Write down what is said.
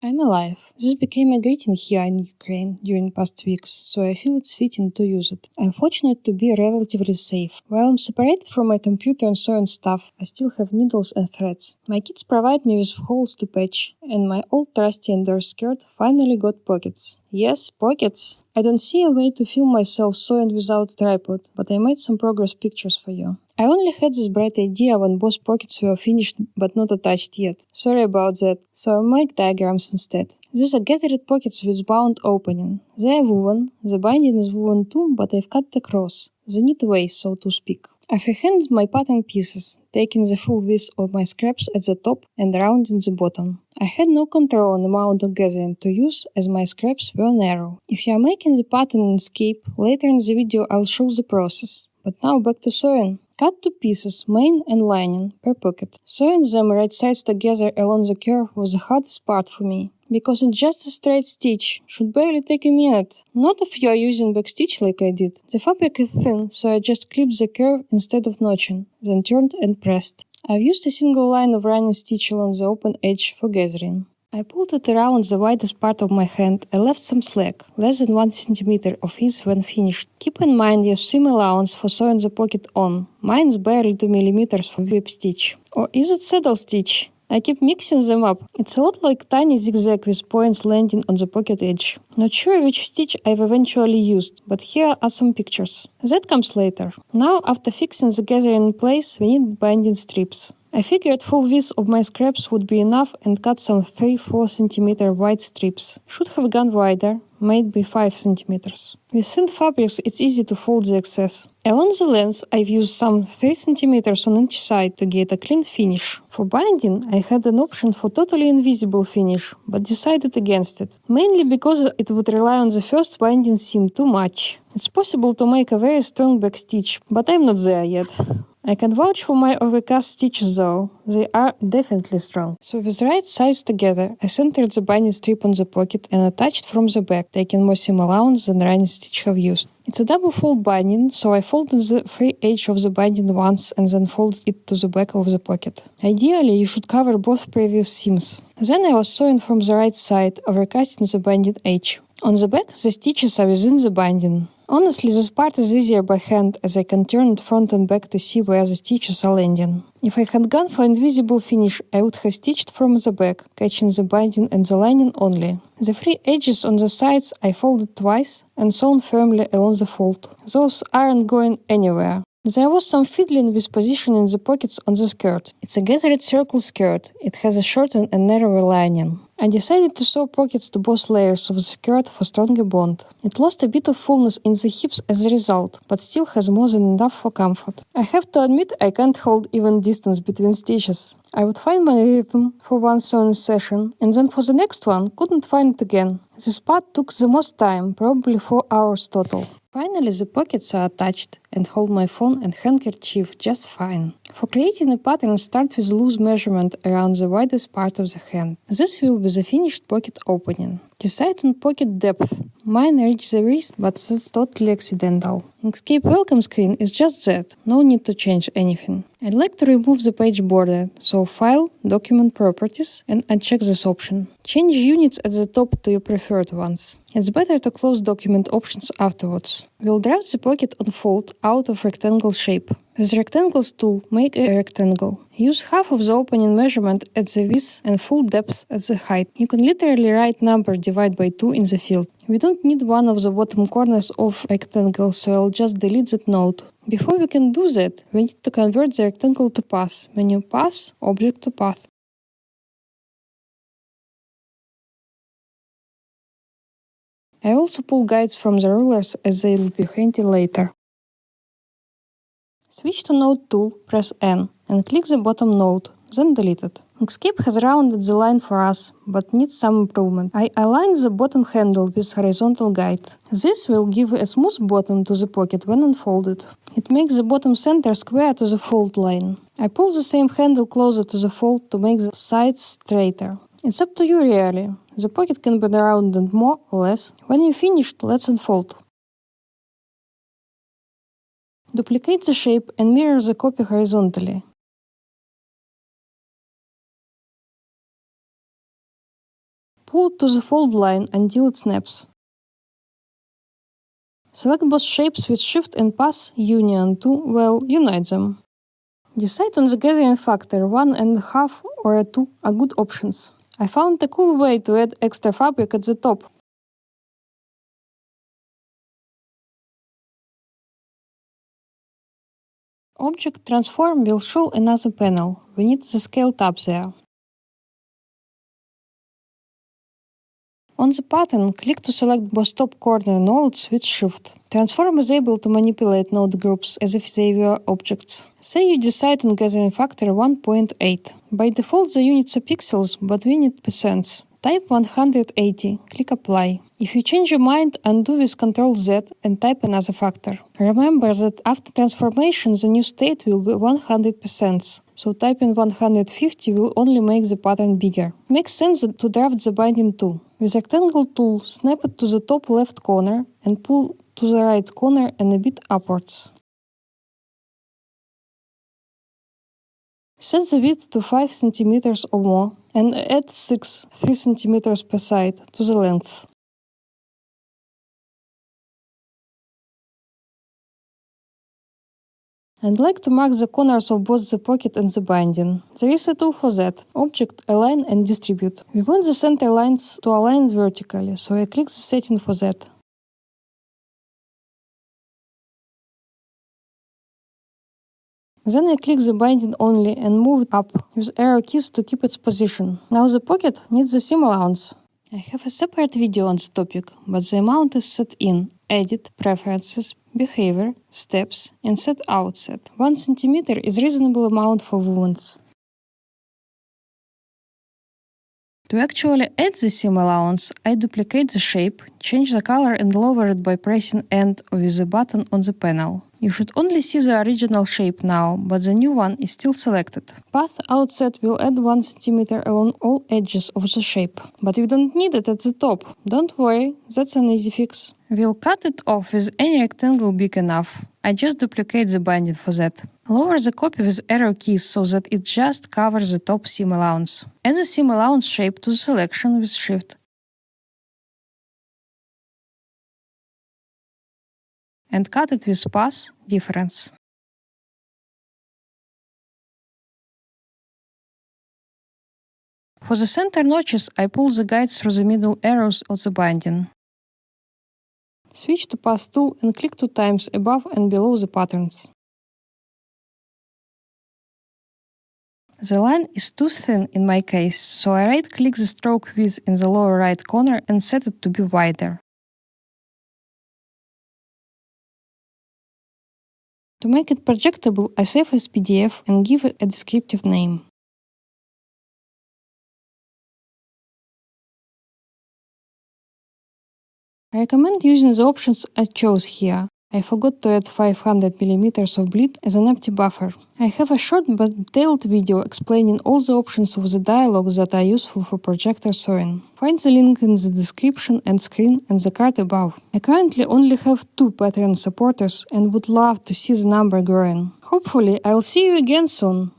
I'm alive. This became a greeting here in Ukraine during past weeks, so I feel it's fitting to use it. I'm fortunate to be relatively safe. While I'm separated from my computer and sewing stuff, I still have needles and threads. My kids provide me with holes to patch, and my old trusty indoor skirt finally got pockets. Yes, pockets! I don't see a way to film myself sewing without a tripod, but I made some progress pictures for you. I only had this bright idea when both pockets were finished but not attached yet. Sorry about that, so I make diagrams instead. These are gathered pockets with bound opening. They are woven, the binding is woven too, but I've cut the cross, the neat way, so to speak. I've handed my pattern pieces, taking the full width of my scraps at the top and rounding the bottom. I had no control on the amount of gathering to use as my scraps were narrow. If you are making the pattern in Inkscape, later in the video I'll show the process. But now back to sewing. Cut 2 pieces, main and lining, per pocket. Sewing them right sides together along the curve was the hardest part for me, because it's just a straight stitch, should barely take a minute. Not if you are using backstitch like I did. The fabric is thin, so I just clipped the curve instead of notching, then turned and pressed. I've used a single line of running stitch along the open edge for gathering. I pulled it around the widest part of my hand and left some slack, less than 1 cm of ease when finished. Keep in mind your seam allowance for sewing the pocket on. Mine is barely 2 mm for whip stitch. Or is it saddle stitch? I keep mixing them up. It's a lot like tiny zigzag with points landing on the pocket edge. Not sure which stitch I've eventually used, but here are some pictures. That comes later. Now, after fixing the gathering in place, we need binding strips. I figured full width of my scraps would be enough and cut some 3-4 cm wide strips. Should have gone wider, maybe 5 cm. With thin fabrics it's easy to fold the excess. Along the length I've used some 3 cm on each side to get a clean finish. For binding I had an option for totally invisible finish, but decided against it. Mainly because it would rely on the first binding seam too much. It's possible to make a very strong backstitch, but I'm not there yet. I can vouch for my overcast stitches though, they are definitely strong. So with right sides together, I centered the binding strip on the pocket and attached from the back, taking more seam allowance than running stitch have used. It's a double fold binding, so I folded the free edge of the binding once and then folded it to the back of the pocket. Ideally, you should cover both previous seams. Then I was sewing from the right side, overcasting the binding edge. On the back, the stitches are within the binding. Honestly, this part is easier by hand as I can turn it front and back to see where the stitches are landing. If I had gone for invisible finish, I would have stitched from the back, catching the binding and the lining only. The free edges on the sides I folded twice and sewn firmly along the fold. Those aren't going anywhere. There was some fiddling with positioning the pockets on the skirt. It's a gathered circle skirt. It has a shorter and narrower lining. I decided to sew pockets to both layers of the skirt for stronger bond. It lost a bit of fullness in the hips as a result, but still has more than enough for comfort. I have to admit I can't hold even distance between stitches. I would find my rhythm for one sewing session, and then for the next one couldn't find it again. This part took the most time, probably 4 hours total. Finally, the pockets are attached and hold my phone and handkerchief just fine. For creating a pattern, start with loose measurement around the widest part of the hand. This will be the finished pocket opening. Decide on pocket depth. Mine reaches the wrist, but that's totally accidental. Inkscape welcome screen is just that, no need to change anything. I'd like to remove the page border, so File, Document Properties, and uncheck this option. Change units at the top to your preferred ones. It's better to close document options afterwards. We'll draft the pocket on fold out of rectangle shape. With Rectangles tool, make a rectangle. Use half of the opening measurement at the width and full depth at the height. You can literally write number divide by 2 in the field. We don't need one of the bottom corners of rectangle, so I'll just delete that note. Before we can do that, we need to convert the rectangle to path. Menu Path, Object to Path. I also pull guides from the rulers as they will be handy later. Switch to Node tool, press N, and click the bottom node, then delete it. Inkscape has rounded the line for us, but needs some improvement. I aligned the bottom handle with horizontal guide. This will give a smooth bottom to the pocket when unfolded. It makes the bottom center square to the fold line. I pull the same handle closer to the fold to make the sides straighter. It's up to you really. The pocket can be rounded more or less. When you're finished, let's unfold. Duplicate the shape and mirror the copy horizontally. Pull it to the fold line until it snaps. Select both shapes with Shift and pass Union to, unite them. Decide on the gathering factor, 1.5 or a 2 are good options. I found a cool way to add extra fabric at the top. Object Transform will show another panel. We need the scale tab there. On the pattern, click to select both top corner nodes with Shift. Transform is able to manipulate node groups as if they were objects. Say you decide on gathering factor 1.8. By default the units are pixels, but we need percents. Type 180, click Apply. If you change your mind, undo with Ctrl Z and type another factor. Remember that after transformation the new state will be 100%, so typing 150 will only make the pattern bigger. Makes sense to draft the binding too. With Rectangle tool, snap it to the top left corner and pull to the right corner and a bit upwards. Set the width to 5 cm or more and add 3 cm per side to the length. I'd like to mark the corners of both the pocket and the binding. There is a tool for that. Object, Align and Distribute. We want the center lines to align vertically, so I click the setting for that. Then I click the binding only and move it up with arrow keys to keep its position. Now the pocket needs the seam allowance. I have a separate video on the topic, but the amount is set in Edit, Preferences, Behavior, Steps, and Set Outset. 1 cm is reasonable amount for wounds. To actually add the seam allowance, I duplicate the shape, change the color and lower it by pressing End or with the button on the panel. You should only see the original shape now, but the new one is still selected. Path Outset will add 1 cm along all edges of the shape, but we don't need it at the top. Don't worry, that's an easy fix. We'll cut it off with any rectangle big enough. I just duplicate the binding for that. Lower the copy with arrow keys so that it just covers the top seam allowance. Add the seam allowance shape to the selection with Shift and cut it with Path Difference. For the center notches, I pull the guides through the middle arrows of the binding. Switch to Path tool and click 2 times above and below the patterns. The line is too thin in my case, so I right-click the stroke width in the lower right corner and set it to be wider. To make it projectable, I save as PDF and give it a descriptive name. I recommend using the options I chose here. I forgot to add 500 mm of bleed as an empty buffer. I have a short but detailed video explaining all the options of the dialog that are useful for projector sewing. Find the link in the description and screen and the card above. I currently only have 2 Patreon supporters and would love to see the number growing. Hopefully, I'll see you again soon.